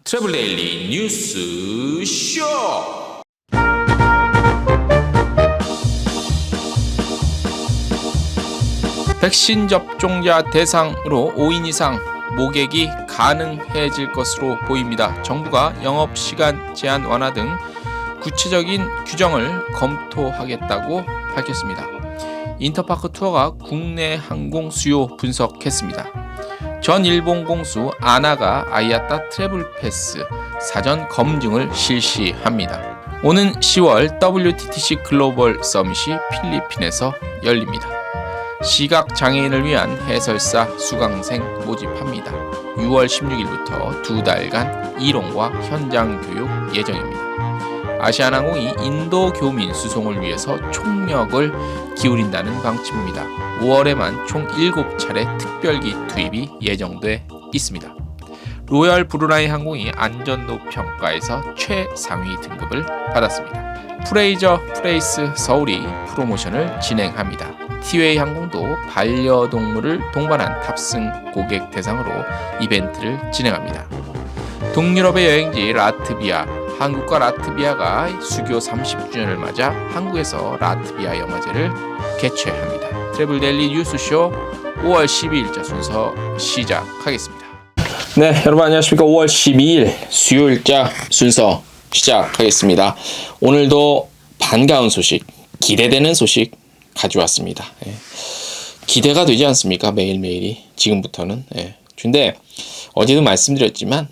트래블 데일리 뉴스 쇼. 백신 접종자 대상으로 5인 이상 모객이 가능해질 것으로 보입니다. 정부가 영업시간 제한 완화 등 구체적인 규정을 검토하겠다고 밝혔습니다. 인터파크 투어가 국내 항공 수요 분석했습니다. 전 일본 공수 아나가 아이아타 트래블 패스 사전 검증을 실시합니다. 오는 10월 WTTC 글로벌 서밋이 필리핀에서 열립니다. 시각장애인을 위한 해설사 수강생 모집합니다. 6월 16일부터 2달간 이론과 현장 교육 예정입니다. 아시아나항공이 인도 교민 수송을 위해서 총력을 기울인다는 방침입니다. 5월에만 총 7차례 특별기 투입이 예정돼 있습니다. 로열 브루나이 항공이 안전도 평가에서 최상위 등급을 받았습니다. 프레이저 프레이스 서울이 프로모션을 진행합니다. 티웨이 항공도 반려동물을 동반한 탑승 고객 대상으로 이벤트를 진행합니다. 동유럽의 여행지 라트비아, 한국과 라트비아가 수교 30주년을 맞아 한국에서 라트비아 영화제를 개최합니다. 트래블 데일리 뉴스쇼 5월 12일자 순서 시작하겠습니다. 네, 여러분 안녕하십니까. 5월 12일 수요일자 순서 시작하겠습니다. 오늘도 반가운 소식, 기대되는 소식 가져왔습니다. 기대가 되지 않습니까? 매일매일이 지금부터는. 근데 어제도 말씀드렸지만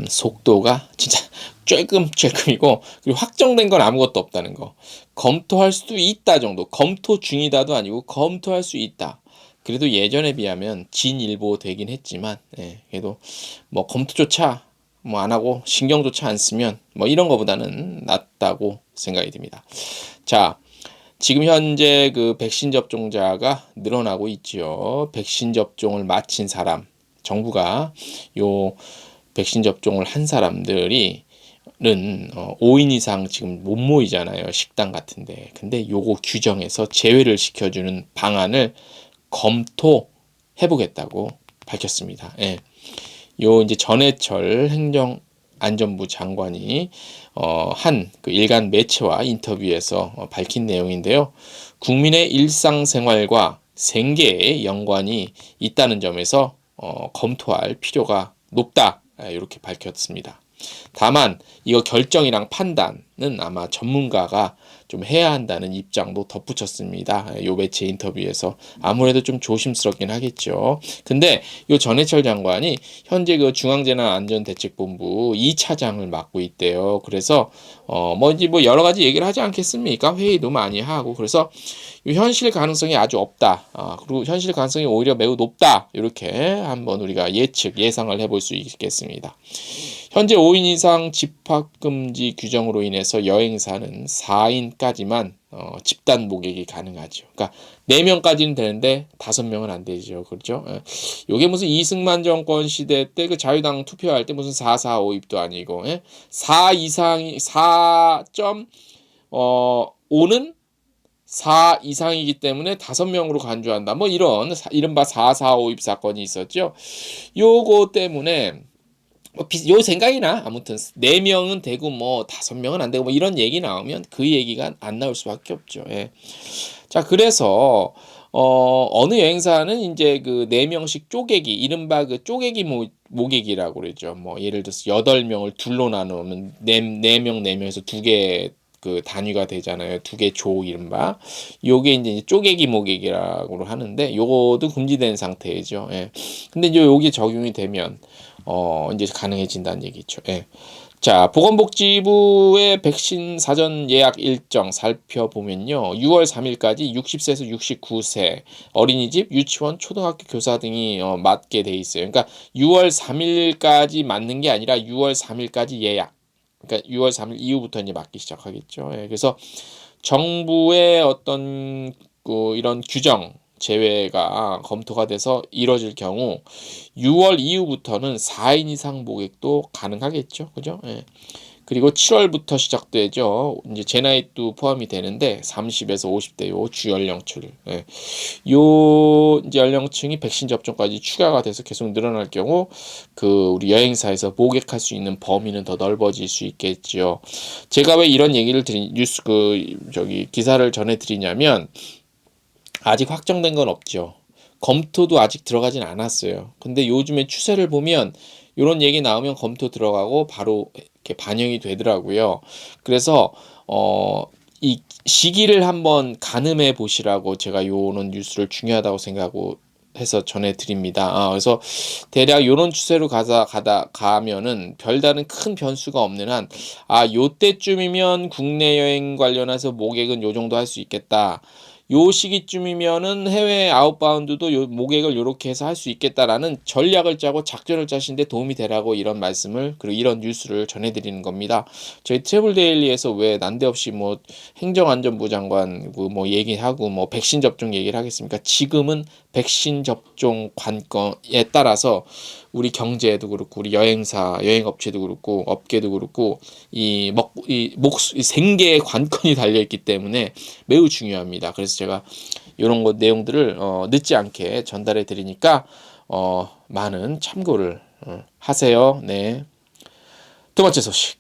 속도가 진짜 쬐끔쬐끔이고, 그리고 확정된 건 아무것도 없다는 거. 검토할 수도 있다 정도. 검토 중이다도 아니고 검토할 수 있다. 그래도 예전에 비하면 진일보 되긴 했지만, 그래도 뭐 검토조차 뭐 안 하고 신경조차 안 쓰면 뭐 이런 거보다는 낫다고 생각이 듭니다. 자, 지금 현재 그 백신 접종자가 늘어나고 있지요. 백신 접종을 마친 사람, 정부가 요 백신 접종을 한 사람들이 5인 이상 지금 못 모이잖아요. 식당 같은데. 근데 요거 규정에서 제외를 시켜주는 방안을 검토해보겠다고 밝혔습니다. 요 이제 전해철 행정안전부 장관이 한 그 일간 매체와 인터뷰에서 밝힌 내용인데요. 국민의 일상생활과 생계에 연관이 있다는 점에서 검토할 필요가 높다. 이렇게 밝혔습니다. 다만 이거 결정이랑 판단은 아마 전문가가 좀 해야 한다는 입장도 덧붙였습니다. 요 매체 인터뷰에서 아무래도 좀 조심스럽긴 하겠죠. 근데 요 전해철 장관이 현재 그 중앙재난안전대책본부 2차장을 맡고 있대요. 그래서 뭐 여러 가지 얘기를 하지 않겠습니까? 회의도 많이 하고. 그래서 요 현실 가능성이 아주 없다. 그리고 현실 가능성이 오히려 매우 높다. 이렇게 한번 우리가 예상을 해볼 수 있겠습니다. 현재 5인 이상 집합금지 규정으로 인해서 여행사는 4인까지만 집단 모객이 가능하죠. 그러니까 4명까지는 되는데 5명은 안 되죠. 그렇죠? 요게 무슨 이승만 정권 시대 때 그 자유당 투표할 때 무슨 4.4.5입도 아니고 4 이상이 4.5는 4 이상이기 때문에 5명으로 간주한다. 뭐 이른바 4.4.5입 사건이 있었죠. 요거 때문에 요 생각이 나. 아무튼 4명은 되고 뭐 5명은 안 되고 뭐 이런 얘기 나오면 그 얘기가 안 나올 수밖에 없죠. 자, 그래서 어느 여행사는 이제 그 4명씩 쪼개기, 이른바 그 쪼개기 모객이라고 그러죠. 뭐 예를 들어서 8명을 둘로 나누면 4명에서 2개 그 단위가 되잖아요. 2개 조 이른바. 요게 이제 쪼개기 모객이라고 하는데 요것도 금지된 상태죠. 근데 이제 요게 적용이 되면 이제 가능해진다는 얘기죠. 자, 보건복지부의 백신 사전 예약 일정 살펴보면요. 6월 3일까지 60세에서 69세 어린이집, 유치원, 초등학교 교사 등이 맞게 돼 있어요. 그러니까 6월 3일까지 맞는 게 아니라 6월 3일까지 예약. 그러니까 6월 3일 이후부터 이제 맞기 시작하겠죠. 그래서 정부의 어떤 이런 규정 제외가 검토가 돼서 이뤄질 경우 6월 이후부터는 4인 이상 모객도 가능하겠죠. 그죠? 그리고 7월부터 시작되죠. 이제 제 나이도 포함이 되는데 30에서 50대 요 주연령층, 예. 요 이제 연령층이 백신 접종까지 추가가 돼서 계속 늘어날 경우 그 우리 여행사에서 모객할 수 있는 범위는 더 넓어질 수 있겠지요. 제가 왜 이런 얘기를 뉴스 기사를 전해 드리냐면 아직 확정된 건 없죠. 검토도 아직 들어가진 않았어요. 근데 요즘에 추세를 보면 이런 얘기 나오면 검토 들어가고 바로 이렇게 반영이 되더라고요. 그래서 이 시기를 한번 가늠해 보시라고 제가 요런 뉴스를 중요하다고 생각하고 해서 전해드립니다. 그래서 대략 요런 추세로 가면은 별다른 큰 변수가 없는 한, 요때쯤이면 국내 여행 관련해서 모객은 요 정도 할 수 있겠다. 요 시기쯤이면은 해외 아웃바운드도 요 모객을 요렇게 해서 할 수 있겠다라는 전략을 짜고 작전을 짜시는데 도움이 되라고 이런 말씀을, 그리고 이런 뉴스를 전해드리는 겁니다. 저희 트래블데일리에서 왜 난데없이 뭐 행정안전부 장관 뭐 얘기하고 뭐 백신 접종 얘기를 하겠습니까? 지금은 백신 접종 관건에 따라서 우리 경제도 그렇고 우리 여행사, 여행업체도 그렇고 업계도 그렇고 이 생계의 관건이 달려있기 때문에 매우 중요합니다. 그래서 제가 이런 것 내용들을 늦지 않게 전달해 드리니까 많은 참고를 하세요. 네. 두 번째 소식.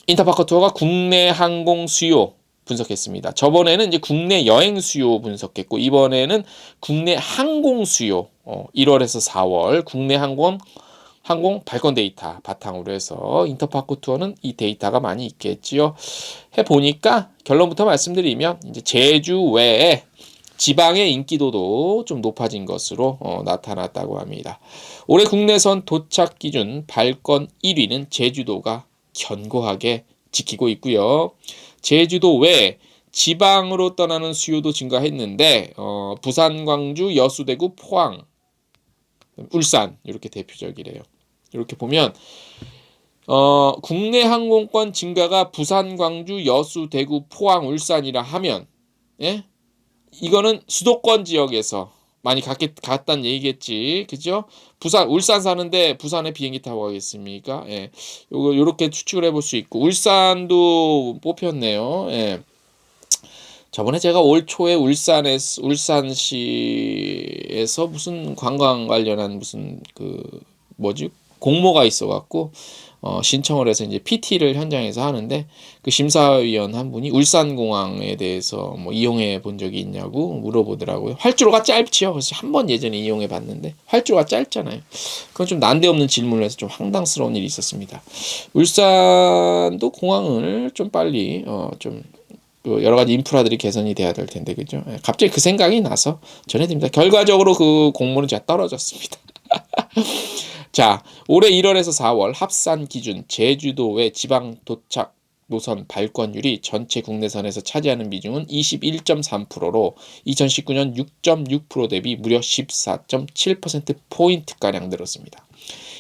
인터파커 투어가 국내 항공 수요 분석했습니다. 저번에는 이제 국내 여행 수요 분석했고 이번에는 국내 항공 수요 1월에서 4월 국내 항공 발권 데이터 바탕으로 해서 인터파크 투어는 이 데이터가 많이 있겠지요. 해보니까 결론부터 말씀드리면 이제 제주 외에 지방의 인기도도 좀 높아진 것으로 나타났다고 합니다. 올해 국내선 도착 기준 발권 1위는 제주도가 견고하게 지키고 있고요. 제주도 외에 지방으로 떠나는 수요도 증가했는데 부산, 광주, 여수, 대구, 포항, 울산 이렇게 대표적이래요. 이렇게 보면 국내 항공권 증가가 부산, 광주, 여수, 대구, 포항, 울산이라 하면, 예? 이거는 수도권 지역에서 많이 갔다는 얘기겠지, 그죠? 울산 사는데 부산에 비행기 타고 가겠습니까? 예, 요렇게 추측을 해볼 수 있고 울산도 뽑혔네요. 예. 저번에 제가 올 초에 울산시에서 무슨 관광 관련한 무슨 공모가 있어갖고 신청을 해서 이제 PT를 현장에서 하는데 그 심사위원 한 분이 울산공항에 대해서 뭐 이용해 본 적이 있냐고 물어보더라고요. 활주로가 짧지요. 그래서 한 번 예전에 이용해 봤는데 활주로가 짧잖아요. 그건 좀 난데없는 질문을 해서 좀 황당스러운 일이 있었습니다. 울산도 공항을 좀 빨리 좀 여러 가지 인프라들이 개선이 돼야 될 텐데, 그죠? 갑자기 그 생각이 나서 전해드립니다. 결과적으로 그 공모는 제가 떨어졌습니다. 자, 올해 1월에서 4월 합산 기준 제주도의 지방 도착 노선 발권율이 전체 국내선에서 차지하는 비중은 21.3%로 2019년 6.6% 대비 무려 14.7%포인트가량 늘었습니다.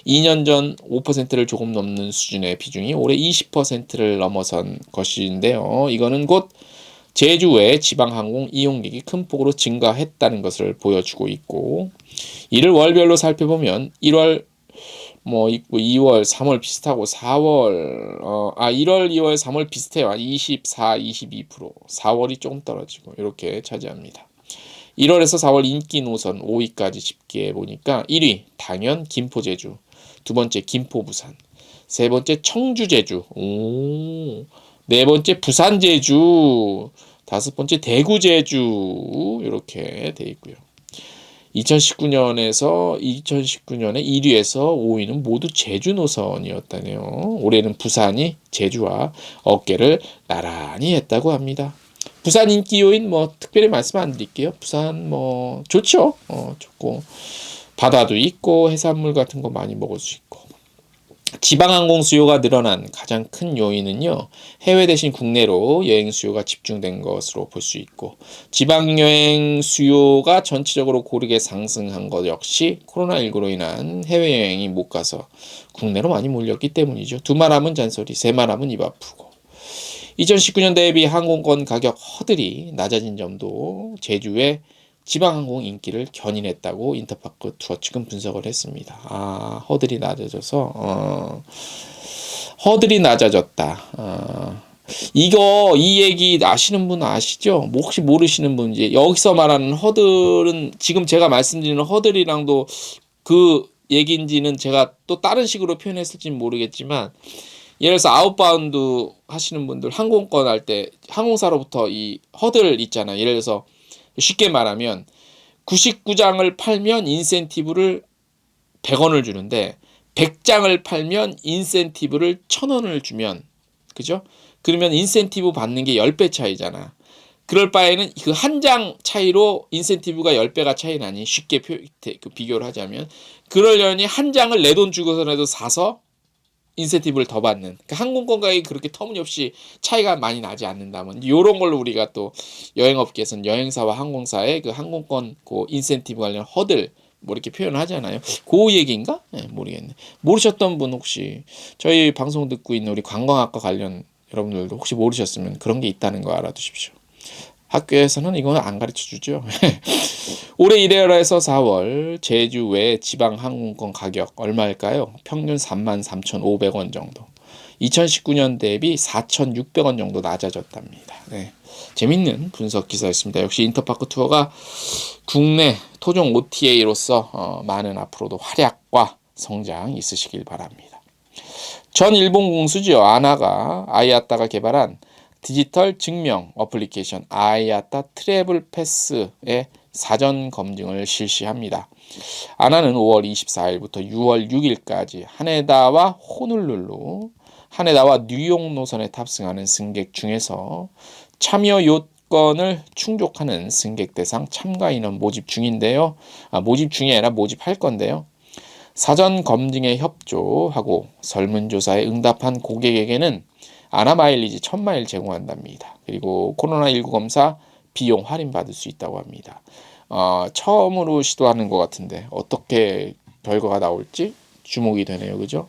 2년 전 5%를 조금 넘는 수준의 비중이 올해 20%를 넘어선 것인데요. 이거는 곧 제주 외 지방항공 이용객이 큰 폭으로 증가했다는 것을 보여주고 있고, 이를 월별로 살펴보면 1월 있고 2월, 3월 비슷하고 4월 1월, 2월, 3월 비슷해요. 24, 22%. 4월이 조금 떨어지고 이렇게 차지합니다. 1월에서 4월 인기 노선 5위까지 집계해 보니까 1위 당연 김포 제주, 두 번째 김포 부산, 세 번째 청주 제주, 네 번째 부산 제주, 다섯 번째 대구 제주 이렇게 돼 있고요. 2019년에 1위에서 5위는 모두 제주 노선이었다네요. 올해는 부산이 제주와 어깨를 나란히 했다고 합니다. 부산 인기 요인 특별히 말씀 안 드릴게요. 부산 좋죠. 좋고 바다도 있고 해산물 같은 거 많이 먹을 수 있고. 지방항공 수요가 늘어난 가장 큰 요인은요, 해외 대신 국내로 여행 수요가 집중된 것으로 볼 수 있고, 지방여행 수요가 전체적으로 고르게 상승한 것 역시 코로나19로 인한 해외여행이 못 가서 국내로 많이 몰렸기 때문이죠. 두 말 하면 잔소리, 세 말 하면 입 아프고. 2019년 대비 항공권 가격 허들이 낮아진 점도 제주의 지방항공 인기를 견인했다고 인터파크 투어 측은 분석을 했습니다. 허들이 낮아져서 허들이 낮아졌다. 이 얘기 아시는 분 아시죠? 뭐 혹시 모르시는 분, 이제 여기서 말하는 허들은 지금 제가 말씀드리는 허들이랑도 그 얘기인지는 제가 또 다른 식으로 표현했을지는 모르겠지만, 예를 들어서 아웃바운드 하시는 분들 항공권 할 때 항공사로부터 이 허들 있잖아요. 예를 들어서 쉽게 말하면 99장을 팔면 인센티브를 100원을 주는데 100장을 팔면 인센티브를 1000원을 주면, 그죠? 그러면 인센티브 받는 게 10배 차이잖아. 그럴 바에는 그 한 장 차이로 인센티브가 10배가 차이 나니, 쉽게 비교를 하자면, 그러려니 한 장을 내 돈 주고서라도 사서 인센티브를 더 받는, 그러니까 항공권 가격이 그렇게 터무니없이 차이가 많이 나지 않는다면, 이런 걸로 우리가 또 여행업계에서는 여행사와 항공사의 그 항공권 그 인센티브 관련 허들 뭐 이렇게 표현을 하잖아요. 그 얘기인가? 네, 모르겠네. 모르셨던 분 혹시 저희 방송 듣고 있는 우리 관광학과 관련 여러분들도 혹시 모르셨으면 그런 게 있다는 거 알아두십시오. 학교에서는 이거는 안 가르쳐 주죠. 올해 1월에서 4월 제주 외 지방 항공권 가격 얼마일까요? 평균 33,500원 정도. 2019년 대비 4,600원 정도 낮아졌답니다. 네. 재밌는 분석 기사였습니다. 역시 인터파크 투어가 국내 토종 OTA로서 많은 앞으로도 활약과 성장 있으시길 바랍니다. 전 일본 공수지요. 아나가 아이아따가 개발한 디지털 증명 어플리케이션 아이아따 트래블 패스의 사전 검증을 실시합니다. 아나는 5월 24일부터 6월 6일까지 하네다와 호놀룰루, 하네다와 뉴욕 노선에 탑승하는 승객 중에서 참여 요건을 충족하는 승객 대상 참가 인원 모집 중인데요. 모집 중이 아니라 모집할 건데요. 사전 검증에 협조하고 설문조사에 응답한 고객에게는 아나 마일리지 1000마일 제공한답니다. 그리고 코로나19 검사 비용 할인받을 수 있다고 합니다. 처음으로 시도하는 것 같은데 어떻게 결과가 나올지 주목이 되네요. 그죠?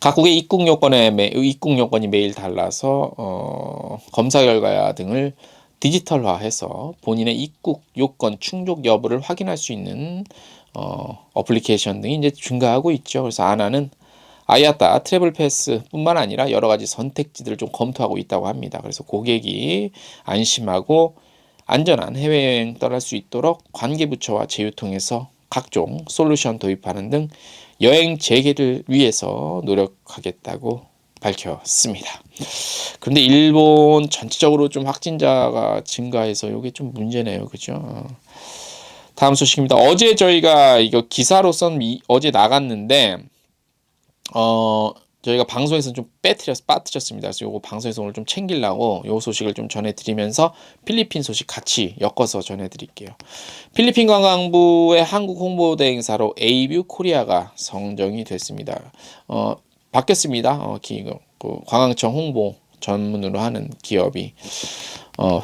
각국의 입국 요건이 매일 달라서 검사 결과 등을 디지털화해서 본인의 입국 요건 충족 여부를 확인할 수 있는 어플리케이션 등이 이제 증가하고 있죠. 그래서 아나는 아이아따 트래블 패스뿐만 아니라 여러 가지 선택지들을 좀 검토하고 있다고 합니다. 그래서 고객이 안심하고 안전한 해외여행 떠날 수 있도록 관계부처와 제휴통해서 각종 솔루션 도입하는 등 여행 재개를 위해서 노력하겠다고 밝혔습니다. 그런데 일본 전체적으로 좀 확진자가 증가해서 이게 좀 문제네요. 그죠? 다음 소식입니다. 어제 저희가 이거 기사로선 어제 나갔는데 저희가 방송에서 좀 빠뜨렸습니다. 그래서 요거 방송에서 오늘 좀 챙기려고 요 소식을 좀 전해드리면서 필리핀 소식 같이 엮어서 전해드릴게요. 필리핀 관광부의 한국 홍보대행사로 에이뷰 코리아가 선정이 됐습니다. 바뀌었습니다. 관광청 홍보 전문으로 하는 기업이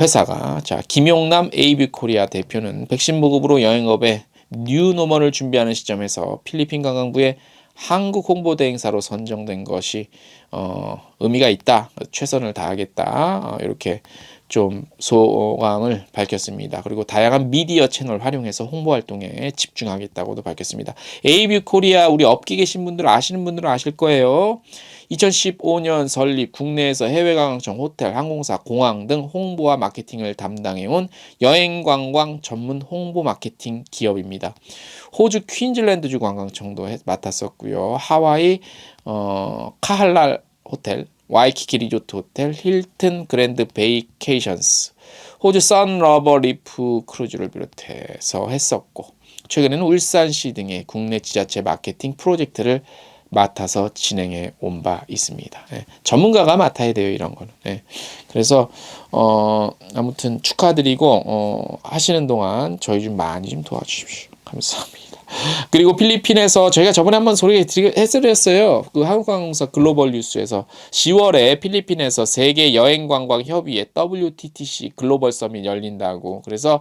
회사가 김용남 에이뷰 코리아 대표는 백신 보급으로 여행업에 뉴노멀을 준비하는 시점에서 필리핀 관광부의 한국 홍보대행사로 선정된 것이 의미가 있다. 최선을 다하겠다. 이렇게 좀 소감을 밝혔습니다. 그리고 다양한 미디어 채널 활용해서 홍보 활동에 집중하겠다고도 밝혔습니다. 에이뷰 코리아 우리 업계 계신 분들 아시는 분들은 아실 거예요. 2015년 설립, 국내에서 해외관광청, 호텔, 항공사, 공항 등 홍보와 마케팅을 담당해온 여행관광 전문 홍보 마케팅 기업입니다. 호주 퀸즐랜드주 관광청도 맡았었고요. 하와이 카할랄 호텔, 와이키키 리조트 호텔, 힐튼 그랜드 베이케이션스, 호주 선러버 리프 크루즈를 비롯해서 했었고, 최근에는 울산시 등의 국내 지자체 마케팅 프로젝트를 맡아서 진행해 온 바 있습니다. 전문가가 맡아야 돼요, 이런 거는. 그래서 아무튼 축하드리고 하시는 동안 저희 좀 많이 좀 도와주십시오. 감사합니다. 그리고 필리핀에서 저희가 저번에 한번 소개해드렸어요. 그 한국항공사 글로벌 뉴스에서 10월에 필리핀에서 세계 여행관광협의회 WTTC 글로벌 서밋 열린다고. 그래서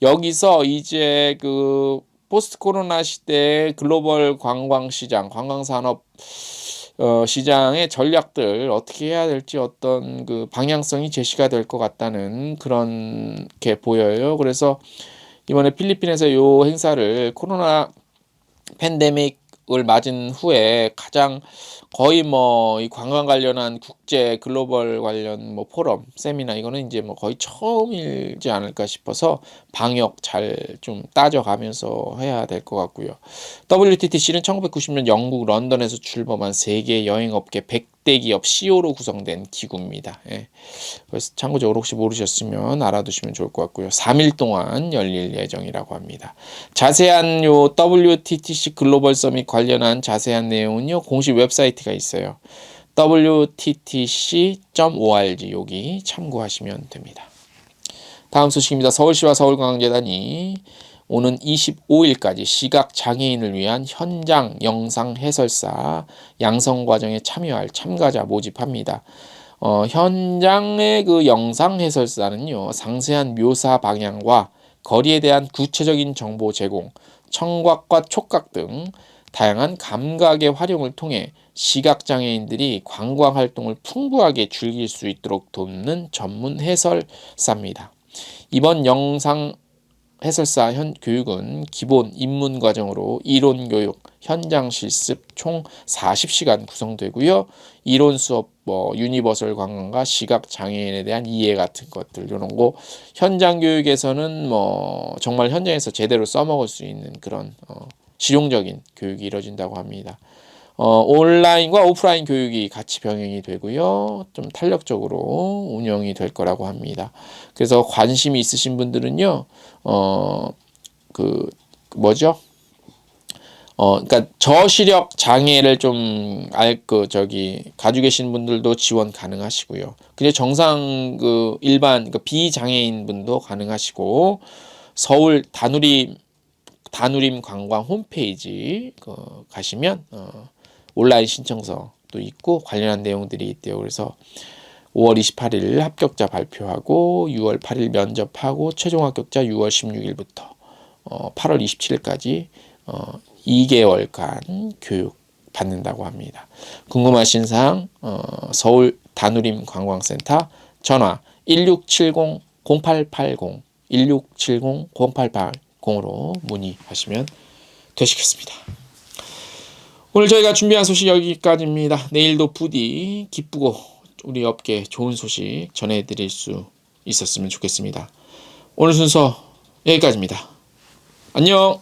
여기서 이제 그 포스트 코로나 시대의 글로벌 관광시장, 관광산업 시장의 전략들 어떻게 해야 될지 어떤 그 방향성이 제시가 될 것 같다는 그런 게 보여요. 그래서 이번에 필리핀에서 이 행사를 코로나 팬데믹 을 맞은 후에 가장 거의 뭐 이 관광 관련한 국제 글로벌 관련 뭐 포럼, 세미나 이거는 이제 뭐 거의 처음이지 않을까 싶어서 방역 잘 좀 따져가면서 해야 될 것 같고요. WTTC는 1990년 영국 런던에서 출범한 세계 여행업계 100대 기업 CEO로 구성된 기구입니다. 예. 그래서 참고적으로 혹시 모르셨으면 알아두시면 좋을 것 같고요. 3일 동안 열릴 예정이라고 합니다. 자세한 요 WTTC 글로벌 서밋 관련한 자세한 내용은요, 공식 웹사이트가 있어요. wttc.org 여기 참고하시면 됩니다. 다음 소식입니다. 서울시와 서울관광재단이 오는 25일까지 시각장애인을 위한 현장 영상 해설사 양성 과정에 참여할 참가자 모집합니다. 현장의 그 영상 해설사는요, 상세한 묘사 방향과 거리에 대한 구체적인 정보 제공, 청각과 촉각 등 다양한 감각의 활용을 통해 시각장애인들이 관광 활동을 풍부하게 즐길 수 있도록 돕는 전문 해설사입니다. 이번 영상 해설사 교육은 기본 입문 과정으로 이론 교육, 현장 실습 총 40시간 구성되고요. 이론 수업, 유니버설 관광과 시각 장애인에 대한 이해 같은 것들 이런 거 현장 교육에서는 정말 현장에서 제대로 써먹을 수 있는 그런 실용적인 교육이 이루어진다고 합니다. 온라인과 오프라인 교육이 같이 병행이 되고요. 좀 탄력적으로 운영이 될 거라고 합니다. 그래서 관심이 있으신 분들은요, 그러니까 저시력 장애를 좀 가지고 계신 분들도 지원 가능하시고요. 근데 정상 일반 비장애인 분도 가능하시고, 서울 다누림 관광 홈페이지 가시면 온라인 신청서도 있고 관련한 내용들이 있대요. 그래서 5월 28일 합격자 발표하고 6월 8일 면접하고 최종 합격자 6월 16일부터 8월 27일까지 2개월간 교육 받는다고 합니다. 궁금하신 사항 서울 다누림 관광센터 전화 1670-0880 1670-0880으로 문의하시면 되시겠습니다. 오늘 저희가 준비한 소식 여기까지입니다. 내일도 부디 기쁘고 우리 업계 좋은 소식 전해드릴 수 있었으면 좋겠습니다. 오늘 순서 여기까지입니다. 안녕.